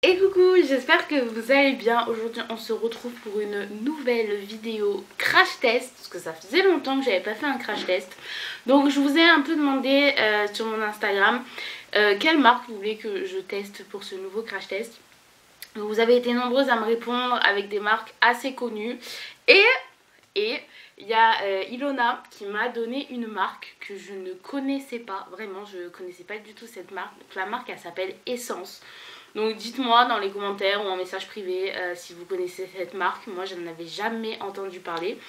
Et coucou, j'espère que vous allez bien. Aujourd'hui on se retrouve pour une nouvelle vidéo crash test, parce que ça faisait longtemps que j'avais pas fait un crash test. Donc je vous ai un peu demandé sur mon Instagram quelle marque vous voulez que je teste pour ce nouveau crash test. Donc, vous avez été nombreuses à me répondre avec des marques assez connues. Et il y a Ilona qui m'a donné une marque que je ne connaissais pas. Vraiment, je ne connaissais pas du tout cette marque. Donc la marque, elle s'appelle Essence. Donc dites-moi dans les commentaires ou en message privé si vous connaissez cette marque. Moi, je n'en avais jamais entendu parler.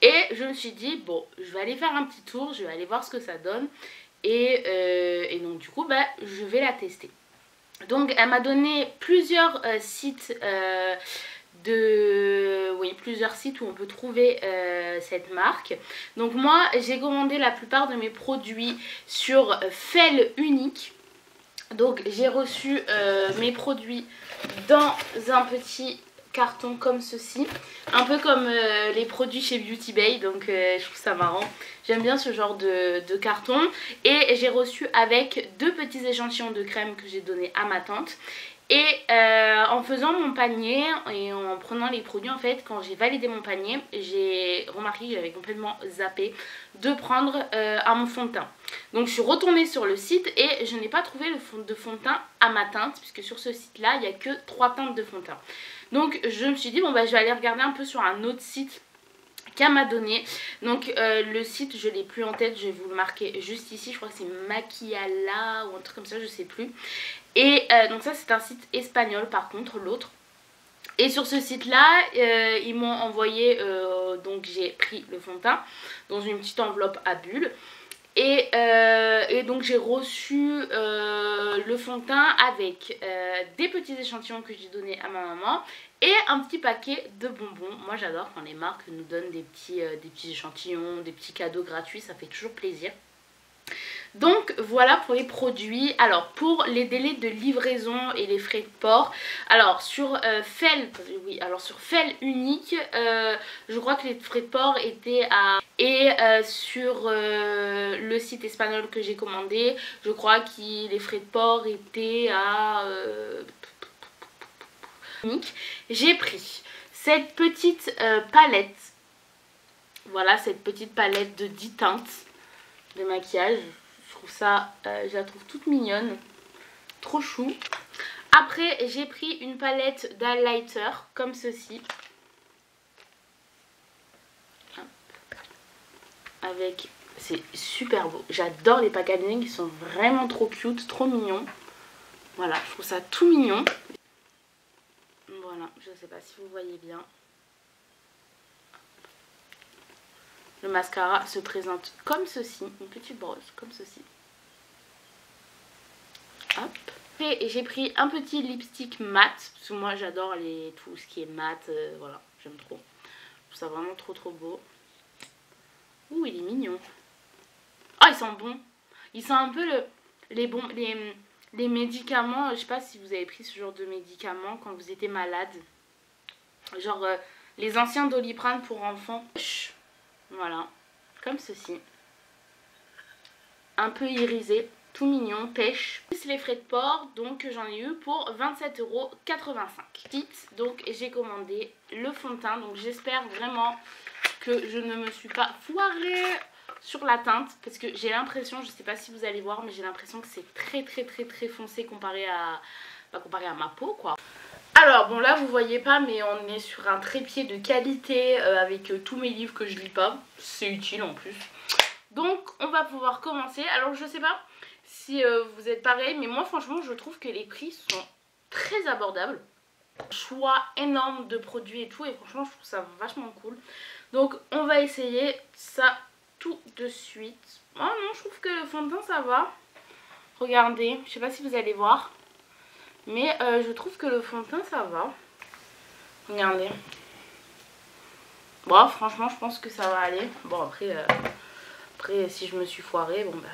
Et je me suis dit, bon, je vais aller faire un petit tour. Je vais aller voir ce que ça donne. Et donc du coup, bah, je vais la tester. Donc elle m'a donné plusieurs sites plusieurs sites où on peut trouver cette marque. Donc moi j'ai commandé la plupart de mes produits sur Fel Unique. Donc j'ai reçu mes produits dans un petit carton comme ceci, un peu comme les produits chez Beauty Bay. Donc je trouve ça marrant, j'aime bien ce genre de carton. Et j'ai reçu avec 2 petits échantillons de crème que j'ai donné à ma tante. Et en faisant mon panier et en prenant les produits, en fait, quand j'ai validé mon panier, j'ai remarqué que j'avais complètement zappé de prendre un fond de teint. Donc je suis retournée sur le site et je n'ai pas trouvé de fond de teint à ma teinte, puisque sur ce site là il n'y a que 3 teintes de fond de teint. Donc je me suis dit bon bah je vais aller regarder un peu sur un autre site qu'elle m'a donné. Donc le site je l'ai plus en tête, je vais vous le marquer juste ici, je crois que c'est Maquillala ou un truc comme ça, je sais plus. Et donc ça c'est un site espagnol par contre, l'autre. Et sur ce site là ils m'ont envoyé, donc j'ai pris le fond de teint dans une petite enveloppe à bulles. Et donc j'ai reçu le fond de teint avec des petits échantillons que j'ai donné à ma maman et un petit paquet de bonbons. Moi j'adore quand les marques nous donnent des petits échantillons, des petits cadeaux gratuits, ça fait toujours plaisir. Donc voilà pour les produits. Alors pour les délais de livraison et les frais de port, alors sur Fel Unique, je crois que les frais de port étaient à... Et sur le site espagnol que j'ai commandé, je crois que les frais de port étaient à... J'ai pris cette petite palette. Voilà, cette petite palette de 10 teintes de maquillage. Je trouve ça, je la trouve toute mignonne, trop chou. Après j'ai pris une palette d'highlighter comme ceci, avec, c'est super beau, j'adore les packaging, ils sont vraiment trop cute, trop mignons. Voilà, je trouve ça tout mignon. Voilà, je sais pas si vous voyez bien. Le mascara se présente comme ceci, une petite brosse comme ceci. Hop. Et j'ai pris un petit lipstick mat, parce que moi j'adore tout ce qui est mat, voilà, j'aime trop. Je trouve ça vraiment trop beau. Ouh, il est mignon. Oh, il sent bon. Il sent un peu les médicaments, je sais pas si vous avez pris ce genre de médicaments quand vous étiez malade. Genre les anciens Doliprane pour enfants. Voilà, comme ceci. Un peu irisé, tout mignon, pêche. Plus les frais de port, donc j'en ai eu pour 27,85 €. Donc j'ai commandé le fond de teint, donc j'espère vraiment que je ne me suis pas foirée sur la teinte. Parce que j'ai l'impression, je sais pas si vous allez voir, mais j'ai l'impression que c'est très foncé comparé à ma peau quoi. Alors bon là vous voyez pas, mais on est sur un trépied de qualité avec tous mes livres que je lis pas. C'est utile en plus. Donc on va pouvoir commencer. Alors je sais pas si vous êtes pareil, mais moi franchement je trouve que les prix sont très abordables. Choix énorme de produits et tout, et franchement je trouve ça vachement cool. Donc on va essayer ça tout de suite. Oh non, je trouve que le fond de teint ça va. Regardez, je sais pas si vous allez voir, mais je trouve que le fond de teint ça va. Regardez. Bon franchement je pense que ça va aller. Bon après si je me suis foirée, bon bah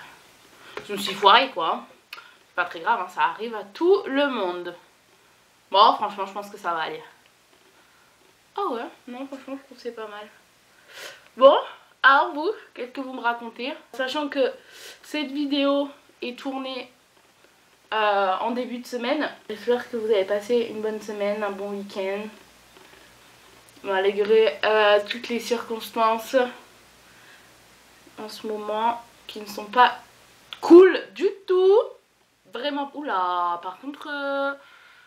je me suis foirée quoi. C'est pas très grave, hein, ça arrive à tout le monde. Bon franchement je pense que ça va aller. Ah ouais, non franchement je trouve que c'est pas mal. Bon, alors vous, qu'est-ce que vous me racontez? Sachant que cette vidéo est tournée en début de semaine. J'espère que vous avez passé une bonne semaine, un bon week-end. Malgré toutes les circonstances en ce moment qui ne sont pas cool du tout. Vraiment. Oula, par contre,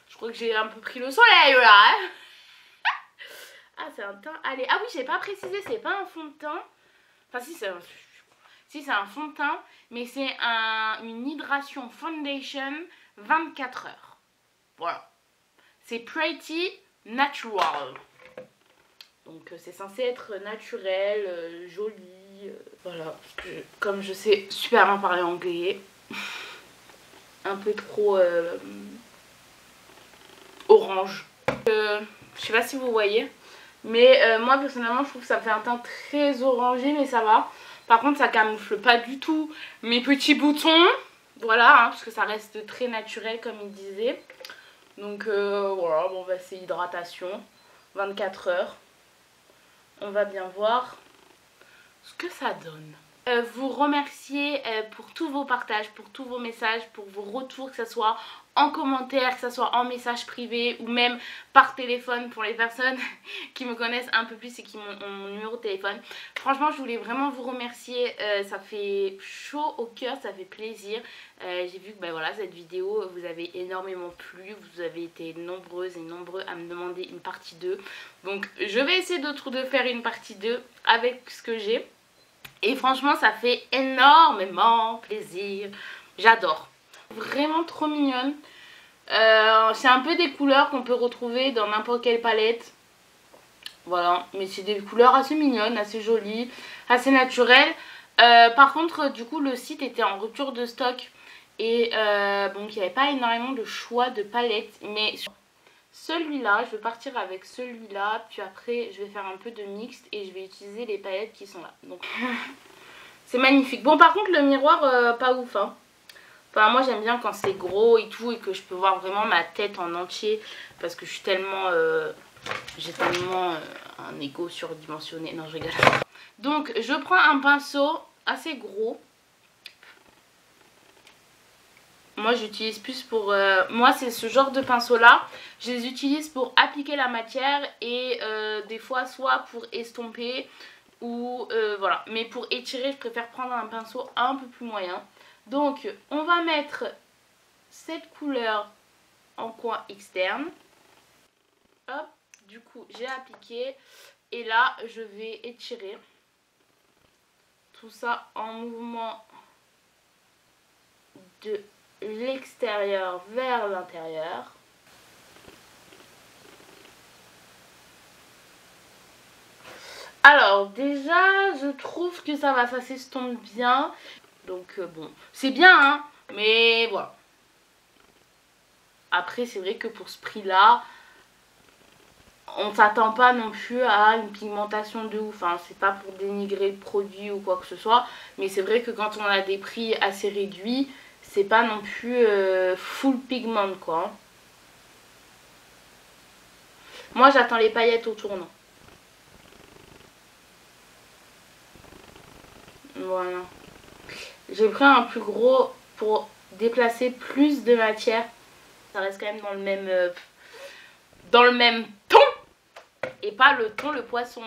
je crois que j'ai un peu pris le soleil là. Hein. Ah, c'est un teint. Allez, ah oui, j'ai pas précisé, c'est pas un fond de teint. Enfin, si, c'est un fond de teint, mais c'est une hydration foundation 24 heures. Voilà. C'est Pretty Natural. Donc c'est censé être naturel, joli. Voilà. Parce que, comme je sais super bien parler anglais, un peu trop orange. Je sais pas si vous voyez. Mais moi personnellement je trouve que ça fait un teint très orangé, mais ça va. Par contre ça camoufle pas du tout mes petits boutons. Voilà, hein, parce que ça reste très naturel comme il disait. Donc voilà, bon bah c'est hydratation. 24 heures. On va bien voir ce que ça donne. Vous remercier pour tous vos partages, pour tous vos messages, pour vos retours, que ce soit en commentaire, que ce soit en message privé ou même par téléphone pour les personnes qui me connaissent un peu plus et qui ont mon numéro de téléphone. Franchement, je voulais vraiment vous remercier, ça fait chaud au cœur, ça fait plaisir. J'ai vu que voilà, cette vidéo vous avez énormément plu, vous avez été nombreuses et nombreux à me demander une partie 2. Donc je vais essayer de faire une partie 2 avec ce que j'ai. Et franchement ça fait énormément plaisir. J'adore. Vraiment trop mignonne. C'est un peu des couleurs qu'on peut retrouver dans n'importe quelle palette. Voilà. Mais c'est des couleurs assez mignonnes, assez jolies, assez naturelles. Par contre du coup le site était en rupture de stock. Et donc il n'y avait pas énormément de choix de palettes. Mais celui-là, je vais partir avec celui-là, puis après je vais faire un peu de mixte et je vais utiliser les palettes qui sont là. Donc c'est magnifique. Bon par contre le miroir pas ouf hein. Enfin moi j'aime bien quand c'est gros et tout et que je peux voir vraiment ma tête en entier parce que je suis tellement j'ai tellement un ego surdimensionné. Non je rigole. Donc je prends un pinceau assez gros. Moi j'utilise plus pour... moi c'est ce genre de pinceau là. Je les utilise pour appliquer la matière et des fois soit pour estomper ou voilà. Mais pour étirer je préfère prendre un pinceau un peu plus moyen. Donc on va mettre cette couleur en coin externe. Hop, du coup j'ai appliqué. Et là je vais étirer tout ça en mouvement de l'extérieur vers l'intérieur. Alors déjà je trouve que ça va, ça s'estompe bien. Donc bon, c'est bien hein, mais voilà. Après c'est vrai que pour ce prix là, on s'attend pas non plus à une pigmentation de ouf. Hein. C'est pas pour dénigrer le produit ou quoi que ce soit. Mais c'est vrai que quand on a des prix assez réduits, c'est pas non plus full pigment quoi. Moi j'attends les paillettes au tournant. Voilà. J'ai pris un plus gros pour déplacer plus de matière. Ça reste quand même dans le même ton. Et pas le ton le poisson.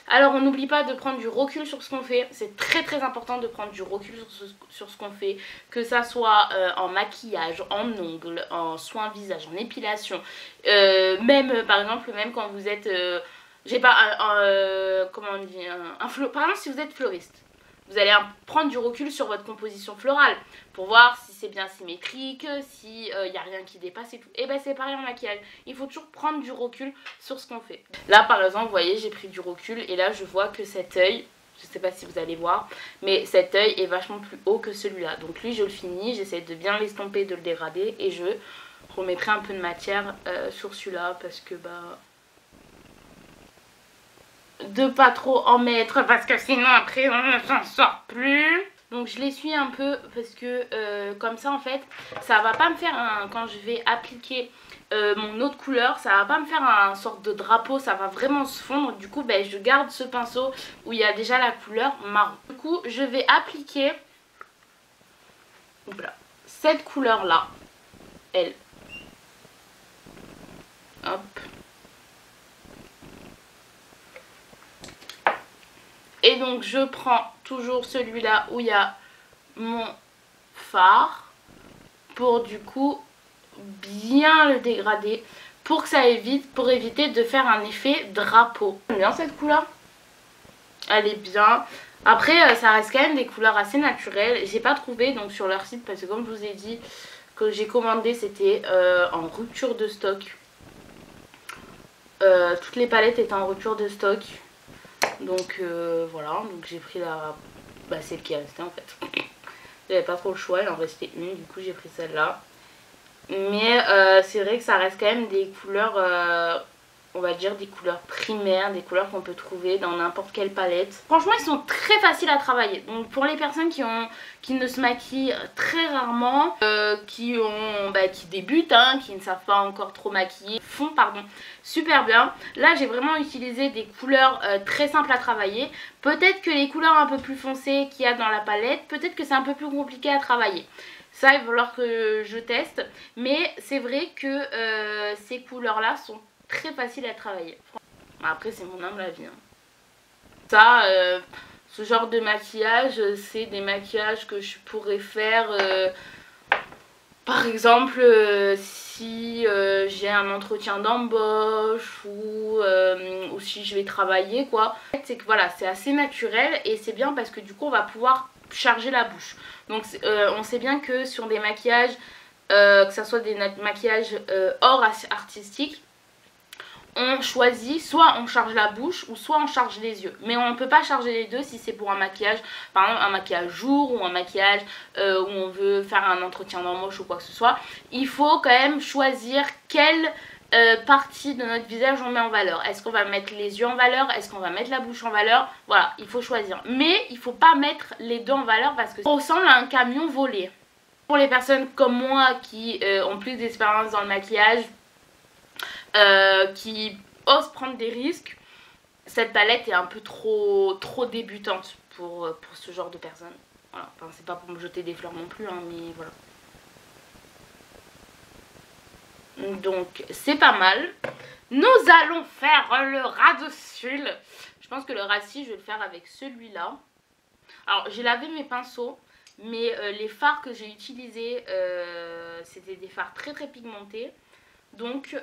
Alors on n'oublie pas de prendre du recul sur ce qu'on fait. C'est très très important de prendre du recul sur ce qu'on fait. Que ça soit en maquillage, en ongles, en soins visage, en épilation. Même par exemple, même quand vous êtes... j'ai pas comment on dit par exemple si vous êtes fleuriste. Vous allez prendre du recul sur votre composition florale pour voir si c'est bien symétrique, s'il n'y a rien qui dépasse et tout. Et ben c'est pareil en maquillage. Il faut toujours prendre du recul sur ce qu'on fait. Là par exemple, vous voyez, j'ai pris du recul et là je vois que cet œil, je sais pas si vous allez voir, mais cet œil est vachement plus haut que celui-là. Donc lui je le finis, j'essaie de bien l'estomper, de le dégrader et je remettrai un peu de matière sur celui-là parce que de pas trop en mettre parce que sinon après on ne s'en sort plus. Donc je l'essuie un peu parce que comme ça en fait ça va pas me faire quand je vais appliquer mon autre couleur, ça va pas me faire un sorte de drapeau, ça va vraiment se fondre. Du coup je garde ce pinceau où il y a déjà la couleur marron. Du coup je vais appliquer, voilà, cette couleur là, elle. Hop. Et donc je prends toujours celui-là où il y a mon fard pour du coup bien le dégrader pour que ça évite, pour éviter de faire un effet drapeau. J'aime bien cette couleur, elle est bien. Après ça reste quand même des couleurs assez naturelles. J'ai pas trouvé donc sur leur site parce que comme je vous ai dit que j'ai commandé c'était en rupture de stock. Toutes les palettes étaient en rupture de stock. Donc voilà, donc j'ai pris celle qui est restée en fait. J'avais pas trop le choix, il en restait une, du coup j'ai pris celle-là. Mais c'est vrai que ça reste quand même des couleurs, on va dire des couleurs primaires, des couleurs qu'on peut trouver dans n'importe quelle palette. Franchement ils sont très faciles à travailler. Donc pour les personnes qui ne se maquillent très rarement, qui débutent, qui ne savent pas encore trop maquiller, font super bien. Là j'ai vraiment utilisé des couleurs très simples à travailler. Peut-être que les couleurs un peu plus foncées qu'il y a dans la palette, peut-être que c'est un peu plus compliqué à travailler. Ça, il va falloir que je teste. Mais c'est vrai que ces couleurs-là sont très faciles à travailler. Après, c'est mon humble avis. Ça, ce genre de maquillage, c'est des maquillages que je pourrais faire... par exemple, si j'ai un entretien d'embauche ou si je vais travailler, quoi. C'est que voilà, c'est assez naturel et c'est bien parce que du coup, on va pouvoir charger la bouche. Donc on sait bien que sur des maquillages, que ce soit des maquillages hors artistique, on choisit soit on charge la bouche ou soit on charge les yeux. Mais on ne peut pas charger les deux si c'est pour un maquillage, par exemple un maquillage jour ou un maquillage où on veut faire un entretien d'embauche ou quoi que ce soit. Il faut quand même choisir quelle partie de notre visage on met en valeur. Est-ce qu'on va mettre les yeux en valeur? Est-ce qu'on va mettre la bouche en valeur? Voilà, il faut choisir. Mais il ne faut pas mettre les deux en valeur parce que ça ressemble à un camion volé. Pour les personnes comme moi qui ont plus d'expérience dans le maquillage, qui osent prendre des risques, cette palette est un peu trop débutante pour ce genre de personnes. Voilà. Enfin, c'est pas pour me jeter des fleurs non plus, mais voilà. Donc c'est pas mal. Nous allons faire le ras de cils. Je pense que le ras de cils je vais le faire avec celui-là. Alors j'ai lavé mes pinceaux, mais les fards que j'ai utilisés c'était des fards très pigmentés. Donc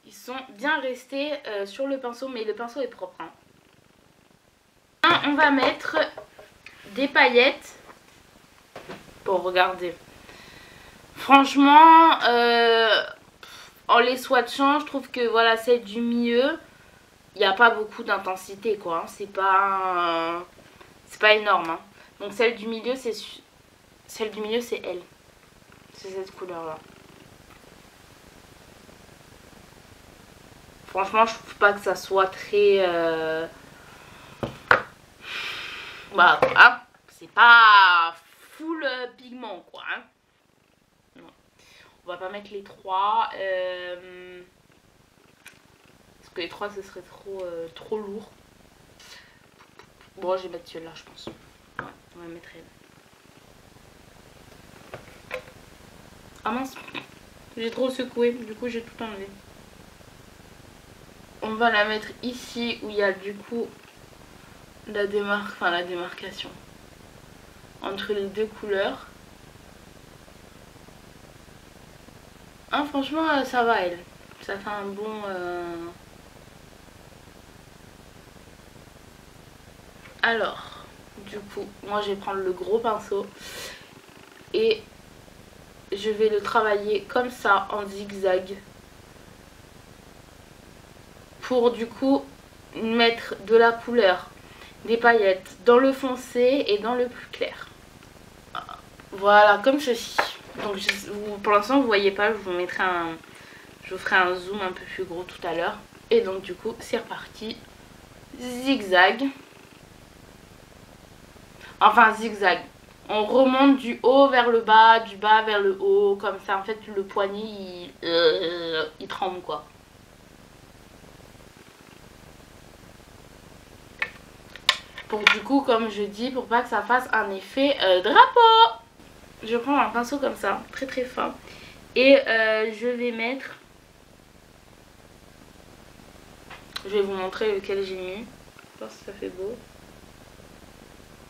ils sont bien restés sur le pinceau, mais le pinceau est propre. On va mettre des paillettes pour regarder. Franchement, en les swatchant, je trouve que voilà, celle du milieu, il n'y a pas beaucoup d'intensité quoi. C'est pas énorme. Donc celle du milieu, c'est elle. C'est cette couleur là. Franchement, je trouve pas que ça soit très... Voilà, quoi. C'est pas full pigment, quoi. Non. On va pas mettre les trois. Parce que les trois, ce serait trop lourd. Bon, je vais mettre celle-là, je pense. Ouais, on va mettre elle. Ah mince, j'ai trop secoué, du coup j'ai tout enlevé. On va la mettre ici où il y a du coup la démarcation entre les deux couleurs. Ah, franchement ça va elle. Ça fait un bon... Alors, du coup, moi je vais prendre le gros pinceau et je vais le travailler comme ça en zigzag. Pour du coup mettre de la couleur, des paillettes dans le foncé et dans le plus clair. Voilà, comme ceci. Donc pour l'instant vous voyez pas, je vous ferai un zoom un peu plus gros tout à l'heure. Et donc du coup c'est reparti. Zigzag. Enfin zigzag. On remonte du haut vers le bas, du bas vers le haut, comme ça en fait le poignet il tremble quoi. Pour du coup, comme je dis, pour pas que ça fasse un effet drapeau. je prends un pinceau comme ça, très très fin. Et je vais mettre... Je vais vous montrer lequel j'ai mis. Voir si ça fait beau.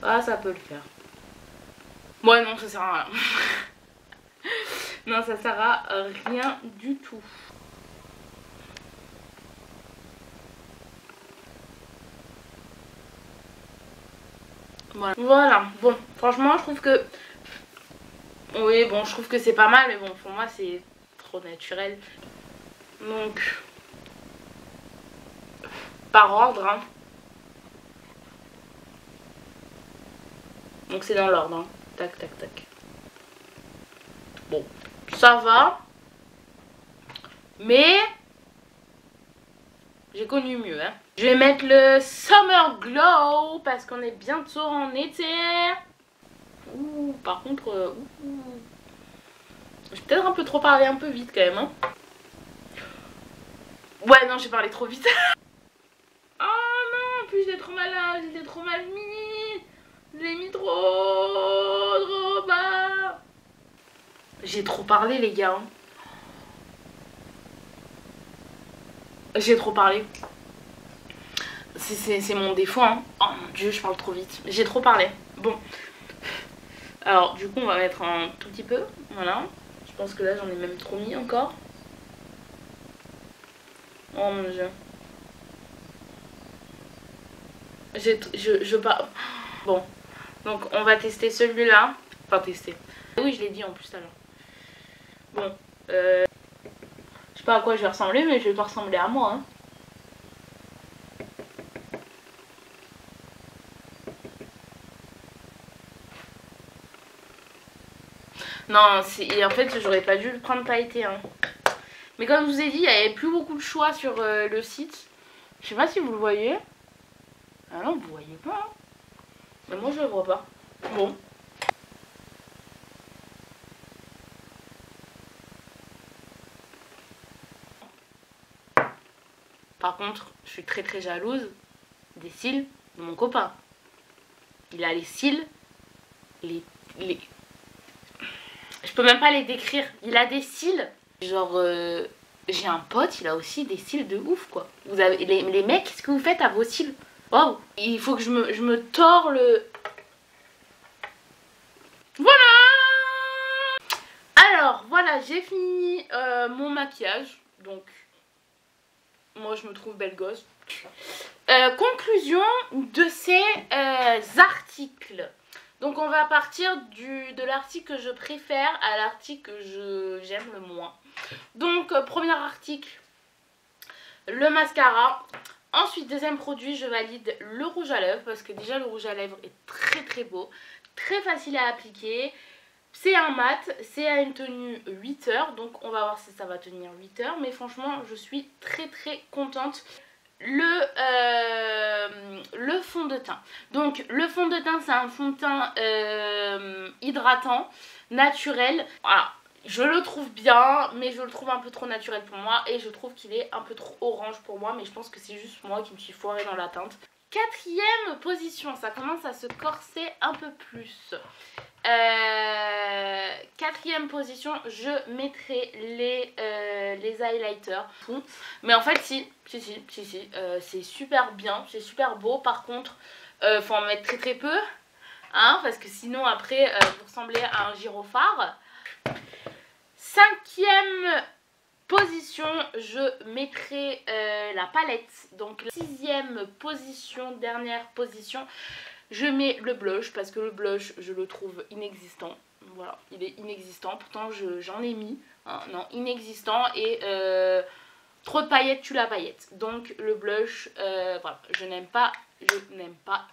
Ah, ça peut le faire. Ouais, non, ça sert à rien. Non, ça sert à rien du tout. Voilà. Voilà. Bon, franchement, je trouve que... Oui, bon, je trouve que c'est pas mal, mais bon, pour moi, c'est trop naturel. Donc, par ordre, hein. Donc, c'est dans l'ordre, hein. Tac, tac, tac. Bon, ça va. Mais j'ai connu mieux, hein. Je vais mettre le Summer Glow parce qu'on est bientôt en été. Ouh, par contre, j'ai peut-être un peu trop parlé un peu vite quand même, hein. Ouais, non, j'ai parlé trop vite. Oh non, en plus j'étais trop malade, j'étais trop mal mis. Je l'ai mis trop bas. J'ai trop parlé, les gars. J'ai trop parlé. C'est mon défaut, hein. Oh mon dieu, je parle trop vite. J'ai trop parlé. Bon. Alors, du coup, on va mettre un tout petit peu. Voilà. Je pense que là, j'en ai même trop mis encore. Oh mon dieu. Je pas. Bon. Donc, on va tester celui-là. Enfin, tester. Oui, je l'ai dit en plus tout à l'heure. Bon. Je sais pas à quoi je vais ressembler, mais je vais pas ressembler à moi, hein. Non, en fait, j'aurais pas dû le prendre pailleté, hein. Mais comme je vous ai dit, il n'y avait plus beaucoup de choix sur le site. Je sais pas si vous le voyez. Ah non, vous voyez pas, hein. Mais moi, je le vois pas. Bon. Par contre, je suis très très jalouse des cils de mon copain. Il a les cils, les... Je peux même pas les décrire. Il a des cils. Genre, j'ai un pote, il a aussi des cils de ouf, quoi. Vous avez les mecs, qu'est-ce que vous faites à vos cils? Waouh. Il faut que je me tords le... Voilà. Alors, voilà, j'ai fini mon maquillage. Donc, moi, je me trouve belle gosse. Conclusion de ces articles. Donc on va partir de l'article que je préfère à l'article que j'aime le moins. Donc premier article, le mascara. Ensuite deuxième produit, je valide le rouge à lèvres parce que déjà le rouge à lèvres est très très beau, très facile à appliquer. C'est un mat, c'est à une tenue 8 heures, donc on va voir si ça va tenir 8 heures. Mais franchement je suis très très contente. Le fond de teint. Donc le fond de teint, c'est un fond de teint hydratant, naturel. Voilà, je le trouve bien, mais je le trouve un peu trop naturel pour moi. Et je trouve qu'il est un peu trop orange pour moi, mais je pense que c'est juste moi qui me suis foirée dans la teinte. Quatrième position, ça commence à se corser un peu plus. Quatrième position, je mettrai les highlighters. Mais en fait, si, c'est super bien, c'est super beau. Par contre, faut en mettre très très peu, hein, parce que sinon après, vous ressemblez à un gyrophare. Cinquième position, je mettrai la palette. Donc la sixième position, dernière position, je mets le blush parce que le blush, je le trouve inexistant. Voilà, il est inexistant. Pourtant, j'en ai mis. Hein, non, inexistant. Et trop de paillettes tue la paillette. Donc, le blush, voilà, je n'aime pas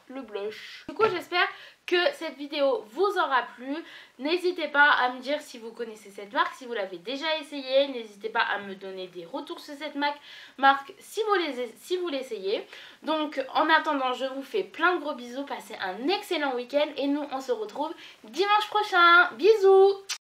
le blush. Du coup, j'espère que cette vidéo vous aura plu. N'hésitez pas à me dire si vous connaissez cette marque, si vous l'avez déjà essayé. N'hésitez pas à me donner des retours sur cette marque si vous l'essayez. Donc en attendant, je vous fais plein de gros bisous. Passez un excellent week-end et nous on se retrouve dimanche prochain. Bisous.